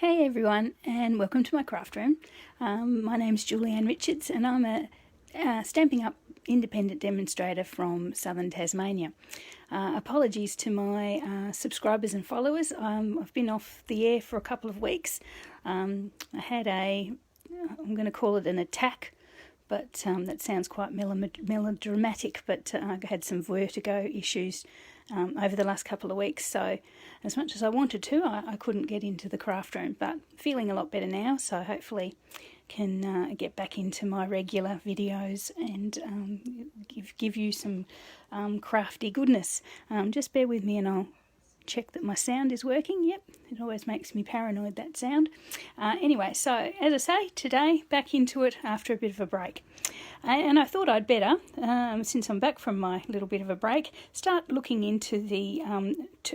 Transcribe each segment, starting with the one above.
Hey everyone, and welcome to my craft room. My name's Julianne Richards and I'm a Stampin' Up! Independent demonstrator from southern Tasmania. Apologies to my subscribers and followers. I've been off the air for a couple of weeks. I had I'm going to call it an attack, but that sounds quite melodramatic, but I had some vertigo issues over the last couple of weeks, so as much as I wanted to, I couldn't get into the craft room, but feeling a lot better now, so hopefully can get back into my regular videos and give you some crafty goodness. Just bear with me and I'll check that my sound is working. Yep, it always makes me paranoid, that sound. Anyway, so as I say, today back into it after a bit of a break. And I thought I'd better, since I'm back from my little bit of a break, start looking into the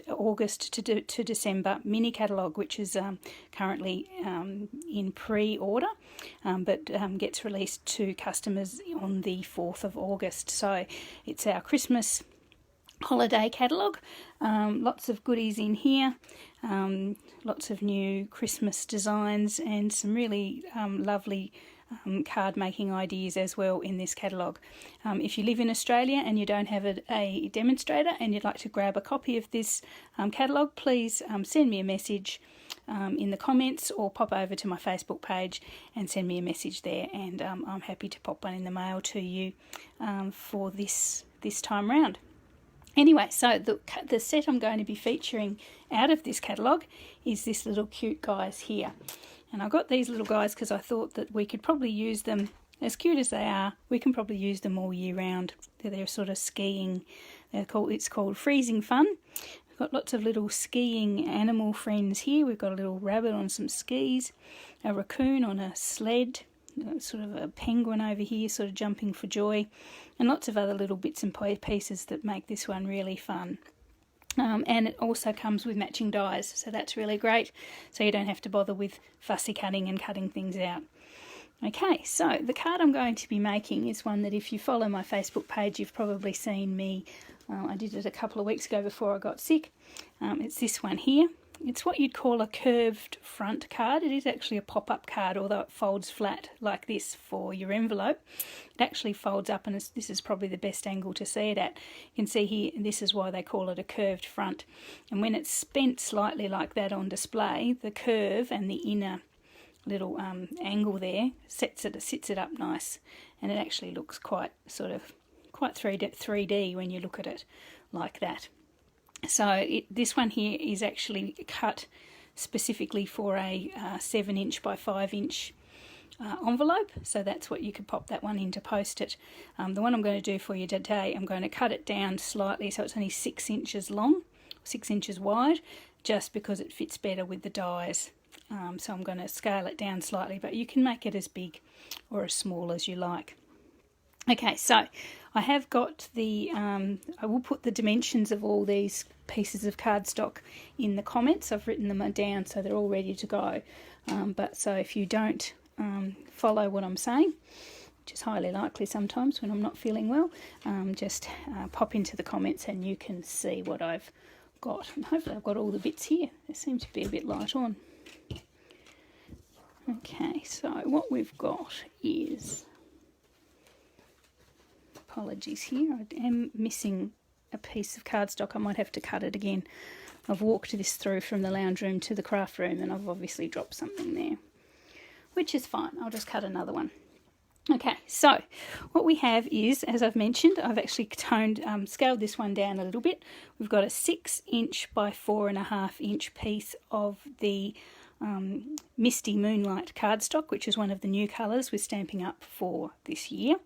August to December mini catalogue, which is currently in pre-order, but gets released to customers on the 4th of August. So it's our Christmas holiday catalogue. Lots of goodies in here, lots of new Christmas designs and some really lovely card making ideas as well in this catalogue. If you live in Australia and you don't have a demonstrator and you'd like to grab a copy of this catalogue, please send me a message in the comments or pop over to my Facebook page and send me a message there, and I'm happy to pop one in the mail to you for this time round. Anyway, so the set I'm going to be featuring out of this catalogue is this little cute guys here. And I got these little guys because I thought that we could probably use them, as cute as they are, we can probably use them all year round. They're sort of skiing, it's called Freezing Fun. We've got lots of little skiing animal friends here. We've got a little rabbit on some skis, a raccoon on a sled, sort of a penguin over here sort of jumping for joy, and lots of other little bits and pieces that make this one really fun. And it also comes with matching dies, so that's really great, so you don't have to bother with fussy cutting and cutting things out. Okay, so the card I'm going to be making is one that if you follow my Facebook page you've probably seen me. I did it a couple of weeks ago before I got sick. It's this one here. It's what you'd call a curved front card. It is actually a pop-up card, although it folds flat like this for your envelope. It actually folds up, and this is probably the best angle to see it at. You can see here, this is why they call it a curved front. And when it's bent slightly like that on display, the curve and the inner little angle there sits it up nice, and it actually looks quite 3D when you look at it like that. So this one here is actually cut specifically for a 7" by 5" envelope, so that's what you could pop that one in to post it. The one I'm going to do for you today, I'm going to cut it down slightly so it's only 6 inches long, 6 inches wide, just because it fits better with the dies. So I'm going to scale it down slightly, but you can make it as big or as small as you like. Okay, so I have got the, I will put the dimensions of all these pieces of cardstock in the comments. I've written them down so they're all ready to go. But so if you don't follow what I'm saying, which is highly likely sometimes when I'm not feeling well, just pop into the comments and you can see what I've got. And hopefully I've got all the bits here. They seem to be a bit light on. Okay, so what we've got is... Apologies here, I am missing a piece of cardstock. I might have to cut it again. I've walked this through from the lounge room to the craft room and I've obviously dropped something there, which is fine. I'll just cut another one. Okay, so what we have is, as I've mentioned, I've actually scaled this one down a little bit. We've got a 6" by 4.5" piece of the Misty Moonlight cardstock, which is one of the new colours we're stamping up for this year.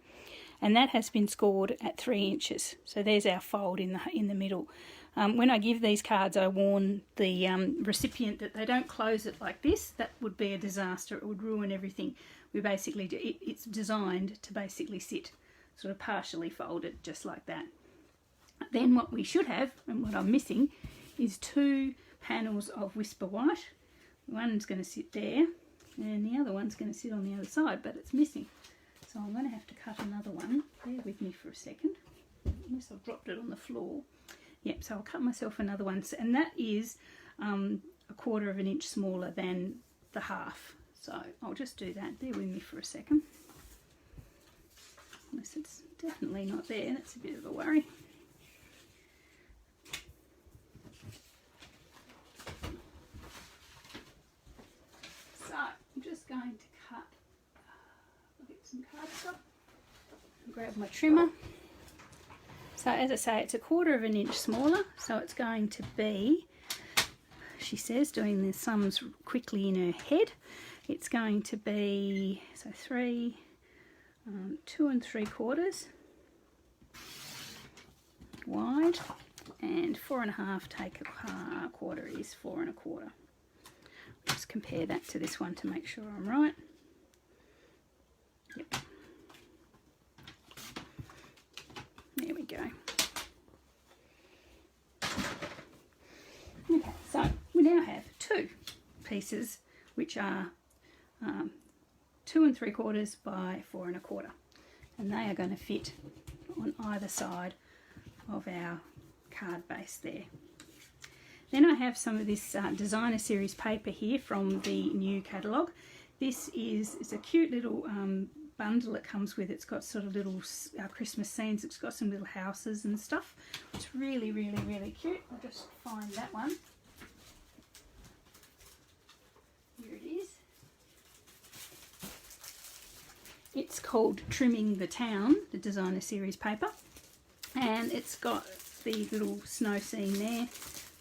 And that has been scored at 3 inches. So there's our fold in the middle. When I give these cards, I warn the recipient that they don't close it like this. That would be a disaster. It would ruin everything. We basically do, it's designed to basically sit sort of partially folded, just like that. Then what we should have, and what I'm missing, is 2 panels of Whisper White. One's going to sit there, and the other one's going to sit on the other side, but it's missing. So I'm going to have to cut another one. Bear with me for a second, unless I've dropped it on the floor. Yep, so I'll cut myself another one. And that is a 1/4 inch smaller than the half. So I'll just do that. Bear with me for a second. Unless it's definitely not there, that's a bit of a worry. So I'm just going to cut, I'll get some cardstock, grab my trimmer. So as I say, it's 1/4 of an inch smaller, so it's going to be, she says, doing the sums quickly in her head, it's going to be, so 3, 2 3/4 wide, and 4 1/2 take a quarter is 4 1/4. Just compare that to this one to make sure I'm right. Yep. There we go. Okay, so we now have 2 pieces which are 2 3/4 by 4 1/4, and they are going to fit on either side of our card base there. Then I have some of this designer series paper here from the new catalogue. This is, it's a cute little bundle it comes with. It's got sort of little Christmas scenes. It's got some little houses and stuff. It's really, really, really cute. I'll just find that one. Here it is. It's called Trimming the Town, the designer series paper, and it's got the little snow scene there,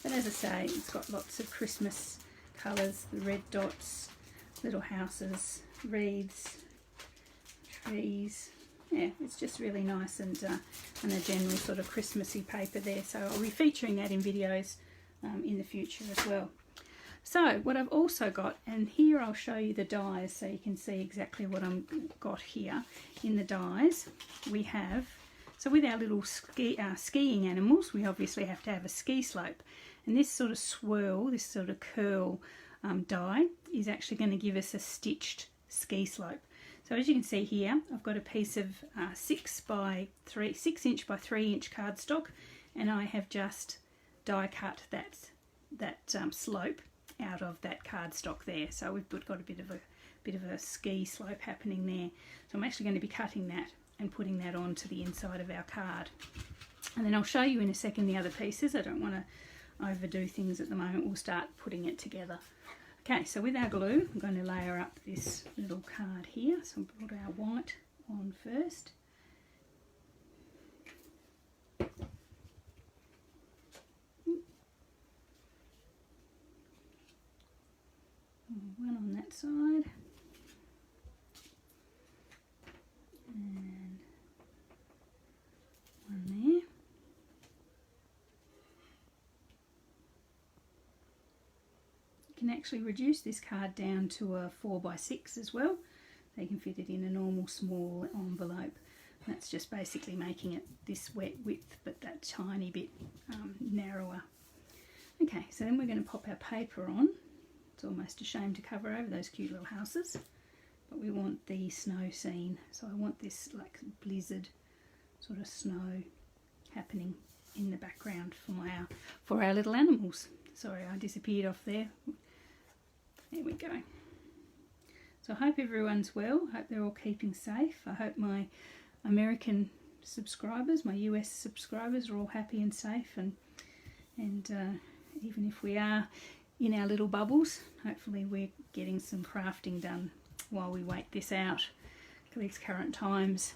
but as I say, it's got lots of Christmas colours, the red dots, little houses, wreaths, trees. Yeah, it's just really nice, and a general sort of Christmassy paper there, so I'll be featuring that in videos in the future as well. So what I've also got, and here I'll show you the dies so you can see exactly what I've got here. In the dies we have, so with our little skiing animals, we obviously have to have a ski slope, and this sort of swirl, this sort of curl die is actually going to give us a stitched ski slope. So as you can see here, I've got a piece of 6 inch by 3 inch cardstock, and I have just die cut that slope out of that cardstock there. So we've got a bit of a ski slope happening there. So I'm actually going to be cutting that and putting that onto the inside of our card. And then I'll show you in a second the other pieces. I don't want to overdo things at the moment. We'll start putting it together. Okay, so with our glue, I'm going to layer up this little card here. So we'll put our white on first. One on that side. And one there. You can actually reduce this card down to a 4x6 as well. So you can fit it in a normal small envelope. That's just basically making it this wet width, but that tiny bit narrower. Okay, so then we're going to pop our paper on. It's almost a shame to cover over those cute little houses, but we want the snow scene, so I want this like blizzard sort of snow happening in the background for our little animals. Sorry, I disappeared off there. There we go. So I hope everyone's well. I hope they're all keeping safe. I hope my American subscribers, my US subscribers, are all happy and safe, and even if we are in our little bubbles, hopefully we're getting some crafting done while we wait this out for these current times.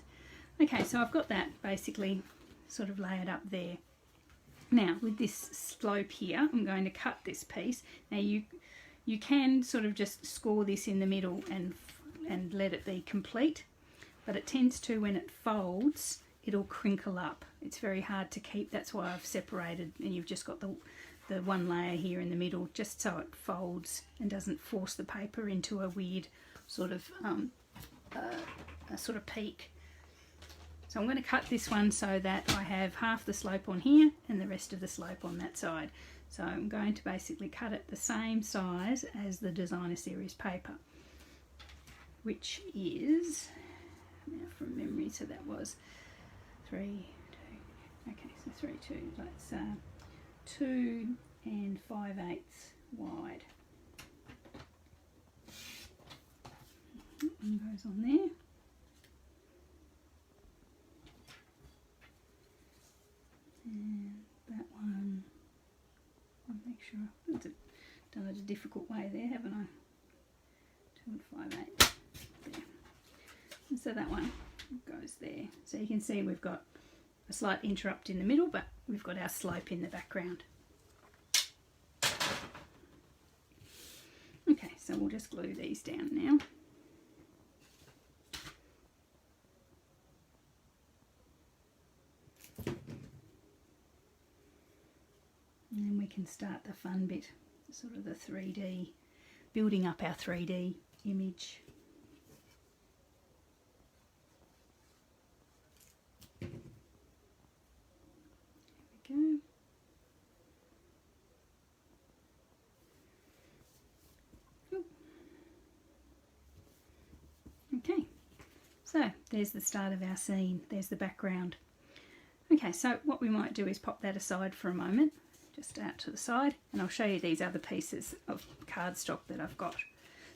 Okay, so I've got that basically sort of layered up there. Now with this slope here, I'm going to cut this piece. Now you can sort of just score this in the middle and let it be complete, but it tends to, when it folds, it'll crinkle up. It's very hard to keep. That's why I've separated, and you've just got the one layer here in the middle, just so it folds and doesn't force the paper into a weird sort of peak. So I'm going to cut this one so that I have half the slope on here and the rest of the slope on that side. So I'm going to basically cut it the same size as the designer series paper, which is, now from memory, so that was 3, 2, okay, so 3, 2, that's 2 5/8 wide. goes on there. And that one, I'll make sure I've done it a difficult way there, haven't I? 2 and 5/8 there. And so that one goes there. So you can see we've got a slight interrupt in the middle, but we've got our slope in the background. Okay, so we'll just glue these down now. And then we can start the fun bit, sort of the 3D, building up our 3D image. There we go. Okay, so there's the start of our scene, there's the background. Okay, so what we might do is pop that aside for a moment, just out to the side, and I'll show you these other pieces of cardstock that I've got.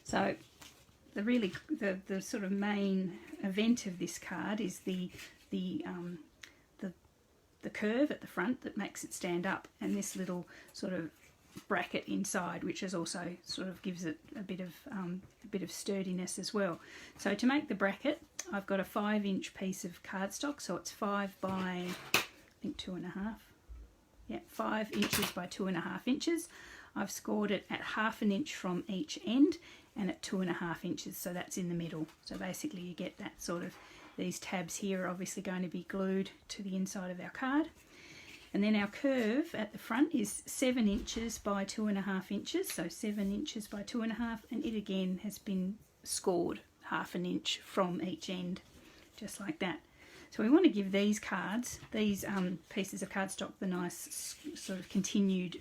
So the sort of main event of this card is the curve at the front that makes it stand up, and this little sort of bracket inside, which is also sort of gives it a bit of sturdiness as well. So to make the bracket, I've got a 5-inch piece of cardstock, so it's 5 by I think 2.5. Yeah, 5 inches by 2.5 inches. I've scored it at 1/2 inch from each end and at 2.5 inches, so that's in the middle. So basically you get that sort of, these tabs here are obviously going to be glued to the inside of our card. And then our curve at the front is 7 inches by 2.5 inches, so 7 inches by 2.5, and it again has been scored 1/2 inch from each end, just like that. So we want to give these cards, these pieces of cardstock, the nice sort of continued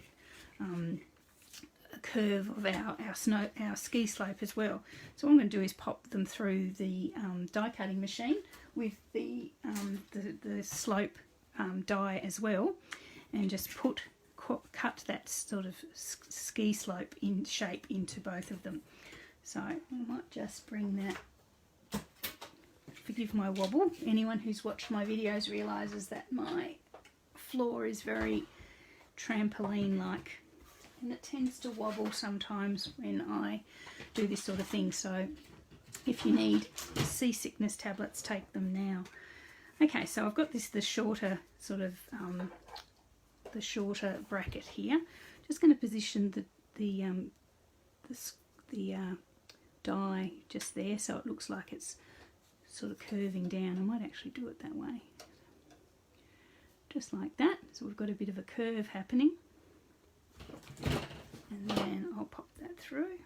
curve of our ski slope as well. So what I'm going to do is pop them through the die cutting machine with the slope die as well, and just cut that sort of ski slope in shape into both of them. So I might just bring that. Forgive my wobble. Anyone who's watched my videos realizes that my floor is very trampoline-like, and it tends to wobble sometimes when I do this sort of thing. So if you need seasickness tablets, take them now. Okay, so I've got the shorter sort of the shorter bracket here. Just going to position the die just there, so it looks like it's sort of curving down. I might actually do it that way, just like that. So we've got a bit of a curve happening, and then I'll pop that through.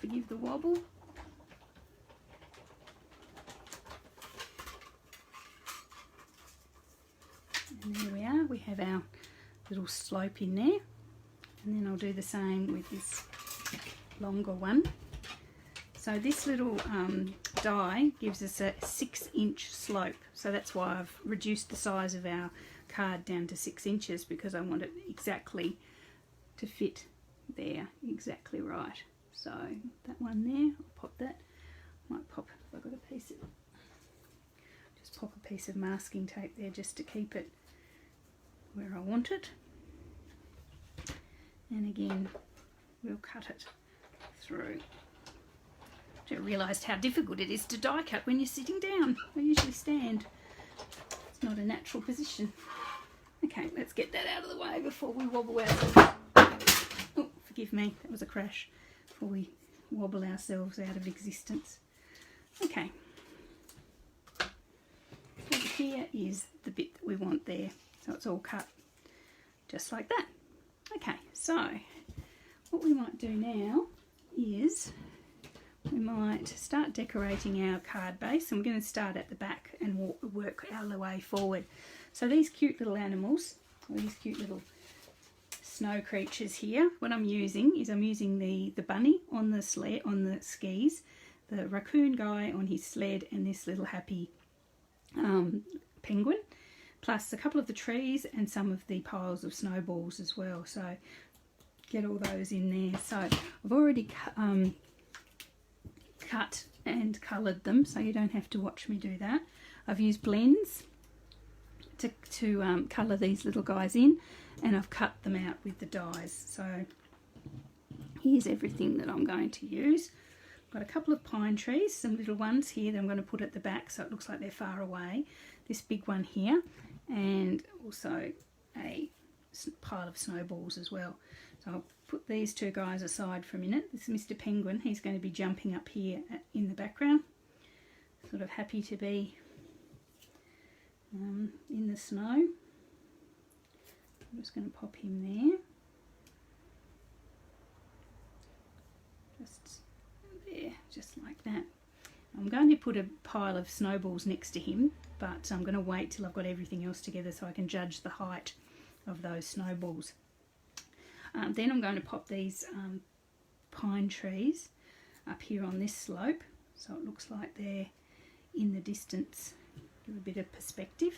Forgive the wobble. And there we are, we have our little slope in there, and then I'll do the same with this longer one. So this little die gives us a 6-inch slope, so that's why I've reduced the size of our card down to 6 inches, because I want it exactly to fit there, exactly right. So that one there, I'll pop that. Might pop, if I've got a piece of, just pop a piece of masking tape there just to keep it where I want it. And again, we'll cut it through. I realised how difficult it is to die cut when you're sitting down. I usually stand. It's not a natural position. Okay, let's get that out of the way before we wobble ourselves. Oh, forgive me, that was a crash. Before we wobble ourselves out of existence. Okay. So here is the bit that we want there. So it's all cut just like that. Okay, so what we might do now is we might start decorating our card base, and we're going to start at the back and work our way forward. So these cute little animals, or these cute little snow creatures here, what I'm using is the bunny on the sled, on the skis, the raccoon guy on his sled, and this little happy penguin. plus a couple of the trees and some of the piles of snowballs as well. So get all those in there. So I've already cut and coloured them, so you don't have to watch me do that. I've used blends to colour these little guys in, and I've cut them out with the dies. So here's everything that I'm going to use. I've got a couple of pine trees, some little ones here that I'm going to put at the back so it looks like they're far away. This big one here, and also a pile of snowballs as well. So I'll put these two guys aside for a minute. This is Mr. Penguin. He's going to be jumping up here in the background. Sort of happy to be in the snow. I'm just going to pop him there. Just there, just like that. I'm going to put a pile of snowballs next to him, but I'm going to wait till I've got everything else together so I can judge the height of those snowballs. Then I'm going to pop these pine trees up here on this slope, so it looks like they're in the distance. Give a bit of perspective.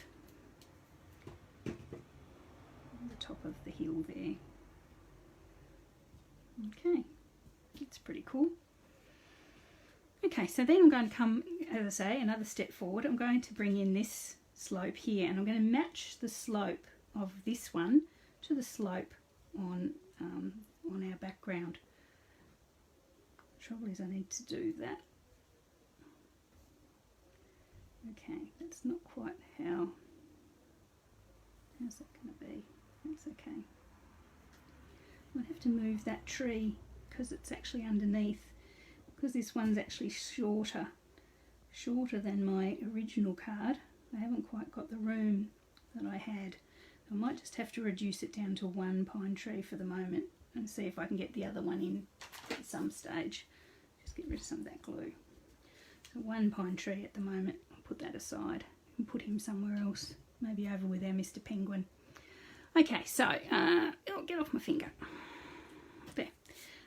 On the top of the hill there. Okay, that's pretty cool. Okay, so then I'm going to come, as I say, another step forward. I'm going to bring in this slope here, and I'm going to match the slope of this one to the slope on our background. The trouble is I need to do that. Okay, that's not quite how's that going to be? That's okay. I might have to move that tree because it's actually underneath, because this one's actually shorter than my original card. I haven't quite got the room that I had. I might just have to reduce it down to one pine tree for the moment and see if I can get the other one in at some stage. Just get rid of some of that glue. So one pine tree at the moment. I'll put that aside and put him somewhere else, maybe over with our Mr. Penguin. Okay, so oh, get off my finger. There.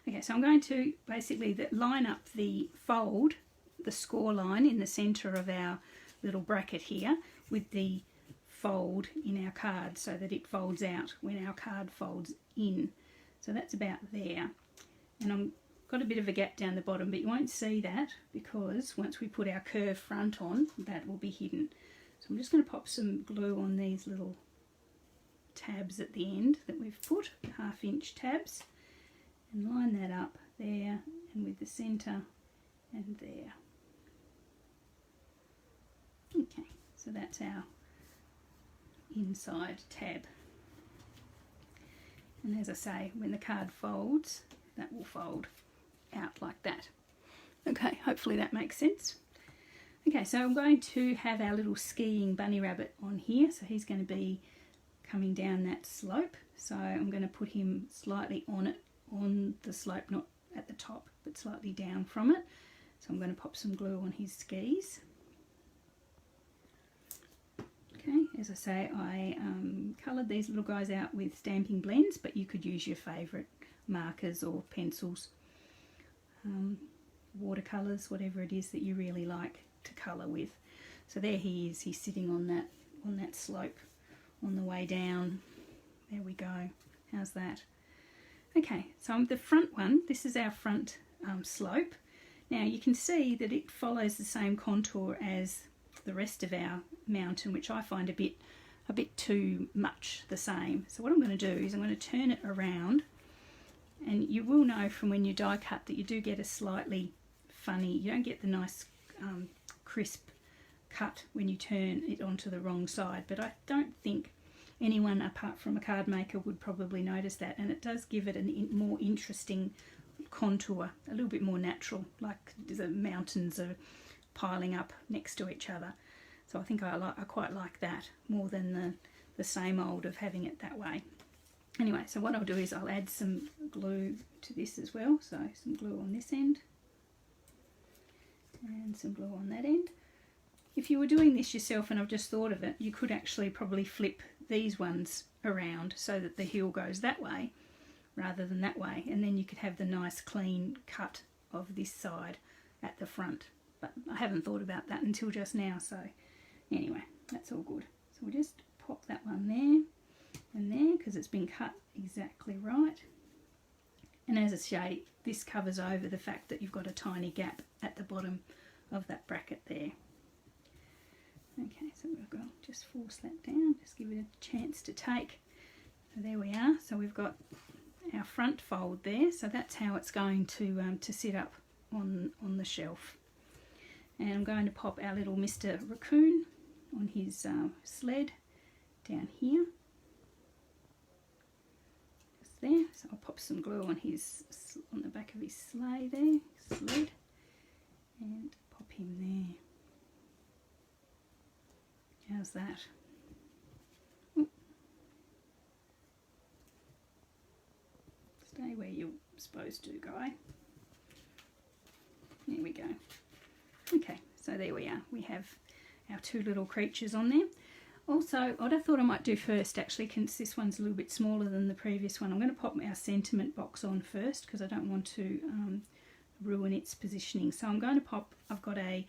Okay, so I'm going to basically line up the fold, the score line in the centre of our little bracket here with the fold in our card so that it folds out when our card folds in. So that's about there. And I've got a bit of a gap down the bottom, but you won't see that because once we put our curved front on, that will be hidden. So I'm just going to pop some glue on these little tabs at the end that we've put, 1/2 inch tabs, and line that up there and with the centre and there. Okay, so that's our inside tab. And as I say, when the card folds, that will fold out like that. Okay, hopefully that makes sense. Okay, so I'm going to have our little skiing bunny rabbit on here. So he's going to be coming down that slope. So I'm going to put him slightly on the slope, not at the top, but slightly down from it. So I'm going to pop some glue on his skis. Okay, as I say, I coloured these little guys out with Stampin Blends, but you could use your favourite markers or pencils, watercolours, whatever it is that you really like to colour with. So there he is, he's sitting on that slope on the way down. There we go. How's that? Okay, so the front one, this is our front slope. Now you can see that it follows the same contour as the rest of our mountain, which I find a bit too much the same. So what I'm going to do is I'm going to turn it around, and you will know from when you die cut that you do get a slightly funny, you don't get the nice crisp cut when you turn it onto the wrong side, but I don't think anyone apart from a card maker would probably notice that, and it does give it a more interesting contour, a little bit more natural, like the mountains are piling up next to each other. So I think I quite like that more than the same old of having it that way. Anyway, so what I'll do is I'll add some glue to this as well. So some glue on this end and some glue on that end. If you were doing this yourself and I've just thought of it, you could actually probably flip these ones around so that the heel goes that way rather than that way, and then you could have the nice clean cut of this side at the front. But I haven't thought about that until just now, so anyway, that's all good. So we'll just pop been cut exactly right. And as I say, this covers over the fact that you've got a tiny gap at the bottom of that bracket there. Okay, so we've got to just force that down, just give it a chance to take. So there we are. So we've got our front fold there. So that's how it's going to sit up on the shelf. And I'm going to pop our little Mr. Raccoon on his sled down here. Just there. So I'll pop some glue on the back of his sled, and pop him there. How's that? Ooh. Stay where you're supposed to, guy. There we go. Okay, so there we are. We have our two little creatures on there. Also, what I thought I might do first, actually, since this one's a little bit smaller than the previous one, I'm going to pop our sentiment box on first because I don't want to ruin its positioning. So I'm going to pop, I've got a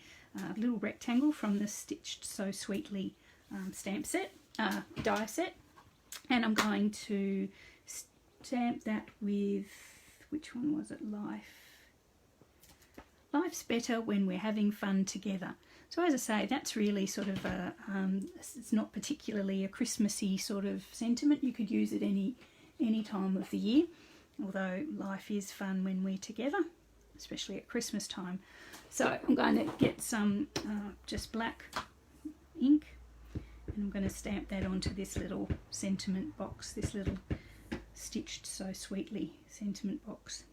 little rectangle from the Stitched So Sweetly stamp set, die set, and I'm going to stamp that with, which one was it, Life's better when we're having fun together. So as I say, that's really sort of it's not particularly a Christmassy sort of sentiment. You could use it any time of the year, although life is fun when we're together, especially at Christmas time. So I'm going to get some just black ink, and I'm going to stamp that onto this little sentiment box, this little Stitched So Sweetly sentiment box.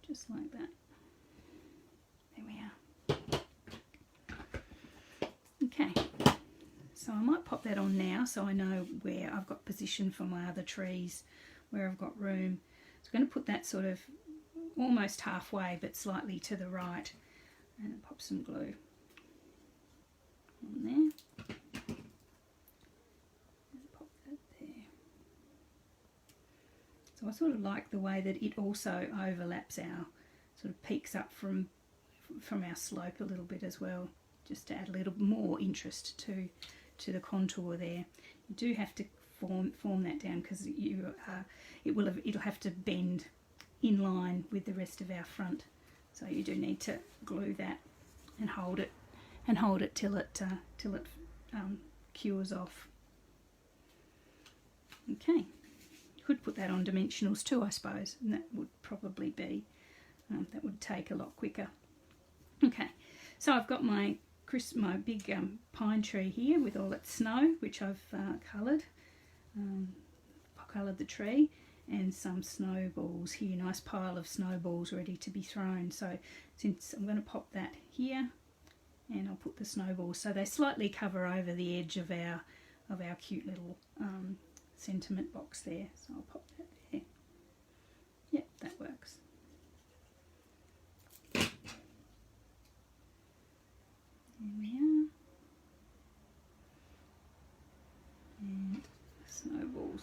Just like that. There we are. Okay, so I might pop that on now so I know where I've got position for my other trees, where I've got room. So I'm going to put that sort of almost halfway but slightly to the right, and pop some glue on there. And pop that there. So I sort of like the way that it also overlaps our, sort of peeks up from our slope a little bit as well, just to add a little more interest to the contour there. You do have to form that down because it'll have to bend in line with the rest of our front. So you do need to glue that and hold it till it cures off. Okay, you could put that on dimensionals too, I suppose, and that would probably be that would take a lot quicker. Okay, so I've got my big pine tree here with all its snow, which I've coloured the tree, and some snowballs here, nice pile of snowballs ready to be thrown. So since I'm going to pop that here, and I'll put the snowballs so they slightly cover over the edge of our cute little sentiment box there. So I'll pop that there. Yep, that works. There we are. And snowballs.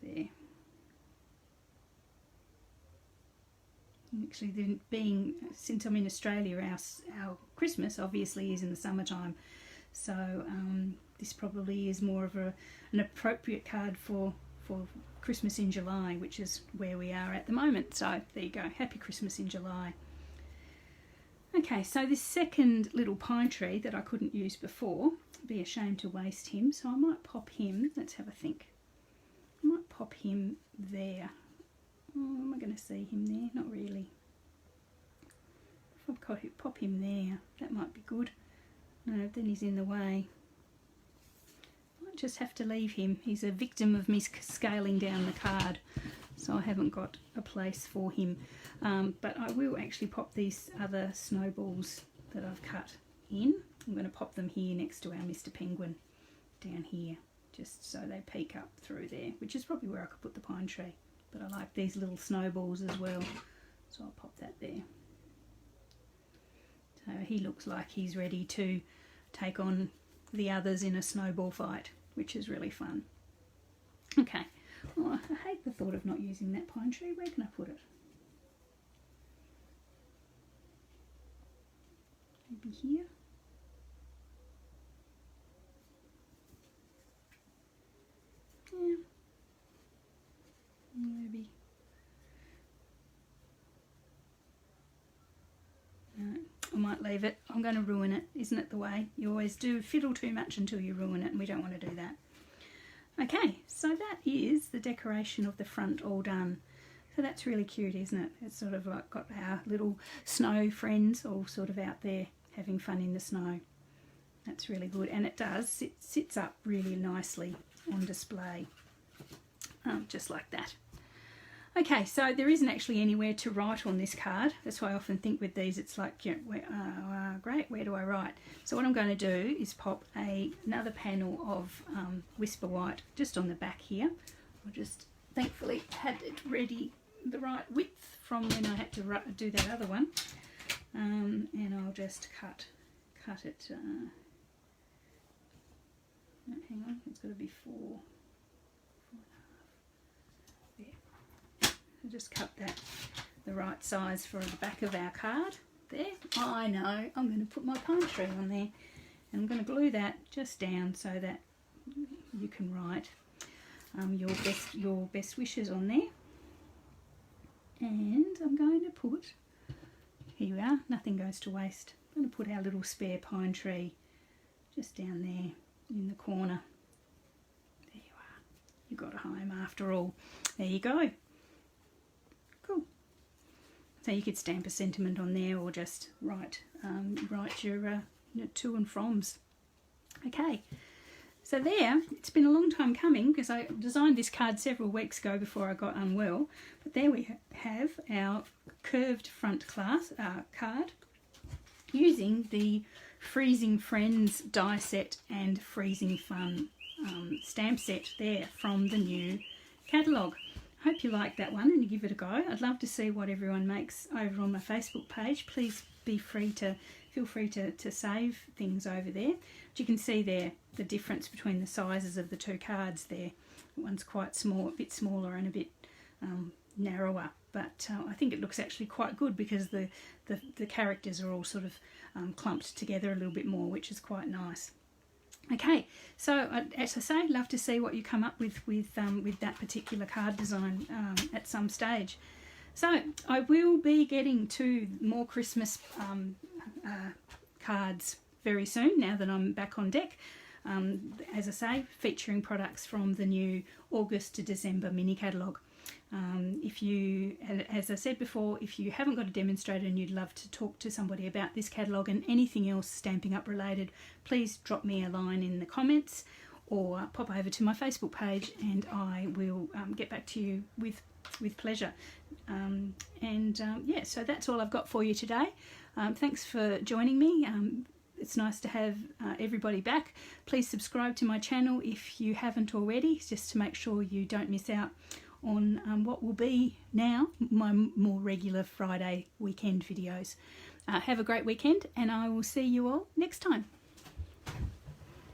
There. Actually, since I'm in Australia, our Christmas obviously is in the summertime, so this probably is more of an appropriate card for Christmas in July, which is where we are at the moment. So there you go, happy Christmas in July. Okay, so this second little pine tree that I couldn't use before, I'd be ashamed to waste him, so I might pop him, let's have a think. I might pop him there. Oh, am I going to see him there? Not really. If I pop him there, that might be good. No, then he's in the way. I might just have to leave him. He's a victim of me scaling down the card, so I haven't got a place for him. But I will actually pop these other snowballs that I've cut in. I'm going to pop them here next to our Mr. Penguin down here, just so they peek up through there, which is probably where I could put the pine tree. But I like these little snowballs as well, so I'll pop that there. So he looks like he's ready to take on the others in a snowball fight, which is really fun. Okay, well, I hate the thought of not using that pine tree. Where can I put it? Maybe here? I might leave it. I'm going to ruin it. Isn't it the way? You always do fiddle too much until you ruin it, and we don't want to do that. Okay, so that is the decoration of the front all done. So that's really cute, isn't it? It's sort of like got our little snow friends all sort of out there having fun in the snow. That's really good, and it does. It sits up really nicely on display, just like that. Okay, so there isn't actually anywhere to write on this card. That's why I often think with these, it's like, you know, great, where do I write? So what I'm going to do is pop another panel of Whisper White just on the back here. I just thankfully had it ready the right width from when I had to do that other one. And I'll just cut it. No, hang on, it's got to be 4.5. There. I'll just cut that the right size for the back of our card. There. I know. I'm going to put my pine tree on there, and I'm going to glue that just down so that you can write your best wishes on there. And I'm going to put, here we are, nothing goes to waste. I'm going to put our little spare pine tree just down there in the corner. There you are. You got a home after all. There you go. Cool. So you could stamp a sentiment on there, or just write your to and froms. Okay. So there, it's been a long time coming because I designed this card several weeks ago before I got unwell. But there we have our curved front card using the Freezing Friends die set and Freezing Fun stamp set there from the new catalogue. Hope you like that one and you give it a go. I'd love to see what everyone makes over on my Facebook page. Please feel free to save things over there. But you can see there the difference between the sizes of the two cards there. One's quite small, a bit smaller and a bit narrower, but I think it looks actually quite good because the characters are all sort of clumped together a little bit more, which is quite nice. Okay, so as I say, love to see what you come up with that particular card design at some stage. So I will be getting to more Christmas cards very soon now that I'm back on deck. As I say, featuring products from the new August to December mini catalogue. If you, as I said before, if you haven't got a demonstrator and you'd love to talk to somebody about this catalogue and anything else Stampin' Up related, please drop me a line in the comments or pop over to my Facebook page and I will get back to you with pleasure. Yeah, so that's all I've got for you today. Thanks for joining me. It's nice to have everybody back. Please subscribe to my channel if you haven't already, just to make sure you don't miss out on what will be now my more regular Friday weekend videos. Have a great weekend and I will see you all next time.